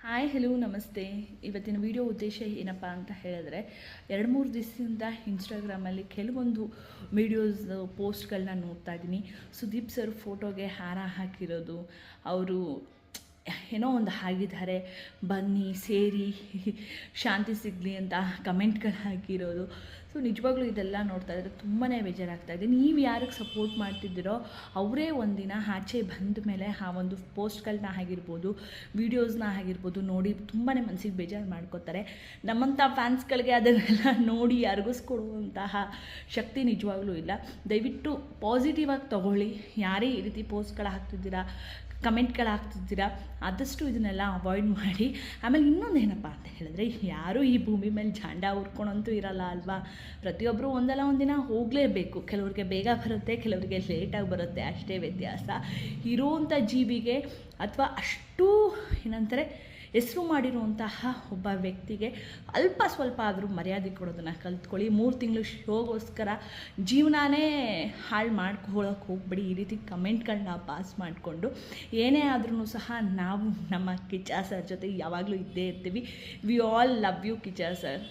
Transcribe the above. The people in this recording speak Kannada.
ಹಾಯ್ ಹಲೋ ನಮಸ್ತೆ. ಇವತ್ತಿನ ವಿಡಿಯೋ ಉದ್ದೇಶ ಏನಪ್ಪ ಅಂತ ಹೇಳಿದ್ರೆ 2-3 ದಿವಸದಿಂದ ಇನ್ಸ್ಟಾಗ್ರಾಮಲ್ಲಿ ಕೆಲವೊಂದು ವಿಡಿಯೋಸ್ ಪೋಸ್ಟ್ಗಳನ್ನ ನೋಡ್ತಾ ಇದ್ದೀನಿ. ಸುದೀಪ್ ಸರ್ ಫೋಟೋಗೆ ಹಾರ ಹಾಕಿರೋದು, ಅವರು ಏನೋ ಒಂದು ಹಾಗಿದ್ದಾರೆ, ಬನ್ನಿ ಸೇರಿ ಶಾಂತಿ ಸಿಗಲಿ ಅಂತ ಕಮೆಂಟ್ಗಳು ಹಾಕಿರೋದು. ಸೊ ನಿಜವಾಗ್ಲೂ ಇದೆಲ್ಲ ನೋಡ್ತಾ ಇದ್ದರೆ ತುಂಬಾ ಬೇಜಾರಾಗ್ತಾಯಿದೆ. ನೀವು ಯಾರಿಗೆ ಸಪೋರ್ಟ್ ಮಾಡ್ತಿದ್ದೀರೋ ಅವರೇ ಒಂದಿನ ಆಚೆ ಬಂದ ಮೇಲೆ ಆ ಒಂದು ಪೋಸ್ಟ್ಗಳನ್ನ ಆಗಿರ್ಬೋದು, ವೀಡಿಯೋಸ್ನ ಆಗಿರ್ಬೋದು ನೋಡಿ ತುಂಬಾ ಮನಸ್ಸಿಗೆ ಬೇಜಾರು ಮಾಡ್ಕೋತಾರೆ. ನಮ್ಮಂಥ ಫ್ಯಾನ್ಸ್ಗಳಿಗೆ ಅದನ್ನೆಲ್ಲ ನೋಡಿ ಅರಗಿಸ್ಕೊಡುವಂತಹ ಶಕ್ತಿ ನಿಜವಾಗ್ಲೂ ಇಲ್ಲ. ದಯವಿಟ್ಟು ಪಾಸಿಟಿವ್ ಆಗಿ ತೊಗೊಳ್ಳಿ. ಯಾರೇ ಈ ರೀತಿ ಪೋಸ್ಟ್ಗಳು ಹಾಕ್ತಿದ್ದೀರಾ, ಕಮೆಂಟ್ಗಳು ಹಾಕ್ತಿದ್ದೀರಾ, ಆದಷ್ಟು ಇದನ್ನೆಲ್ಲ ಅವಾಯ್ಡ್ ಮಾಡಿ. ಆಮೇಲೆ ಇನ್ನೊಂದು ಏನಪ್ಪ ಅಂತ ಹೇಳಿದ್ರೆ, ಯಾರೂ ಈ ಭೂಮಿ ಮೇಲೆ ಜಾಂಡ ಹುರ್ಕೊಳಂತೂ ಇರಲ್ಲ ಅಲ್ವಾ. ಪ್ರತಿಯೊಬ್ಬರು ಒಂದಲ್ಲ ಒಂದಿನ ಹೋಗಲೇಬೇಕು. ಕೆಲವ್ರಿಗೆ ಬೇಗ ಬರುತ್ತೆ, ಕೆಲವರಿಗೆ ಲೇಟಾಗಿ ಬರುತ್ತೆ, ಅಷ್ಟೇ ವ್ಯತ್ಯಾಸ. ಇರೋವಂಥ ಜೀವಿಗೆ ಅಥವಾ ಅಷ್ಟು ಏನಂತಾರೆ ಹೆಸರು ಮಾಡಿರುವಂತಹ ಒಬ್ಬ ವ್ಯಕ್ತಿಗೆ ಅಲ್ಪ ಸ್ವಲ್ಪ ಆದರೂ ಮರ್ಯಾದೆ ಕೊಡೋದನ್ನು ಕಲ್ತ್ಕೊಳ್ಳಿ. 3 ತಿಂಗಳು ಶೋಗೋಸ್ಕರ ಜೀವನನೇ ಹಾಳು ಮಾಡ್ಕೊಳ್ಳೋಕೆ ಹೋಗ್ಬಿಡಿ. ಈ ರೀತಿ ಕಮೆಂಟ್ಗಳನ್ನ ಪಾಸ್ ಮಾಡಿಕೊಂಡು ಏನೇ ಆದ್ರೂ ಸಹ ನಾವು ನಮ್ಮ ಕಿಚ್ಚ ಸರ್ ಜೊತೆ ಯಾವಾಗಲೂ ಇದ್ದೇ ಇರ್ತೀವಿ. We all love you Kichcha sir.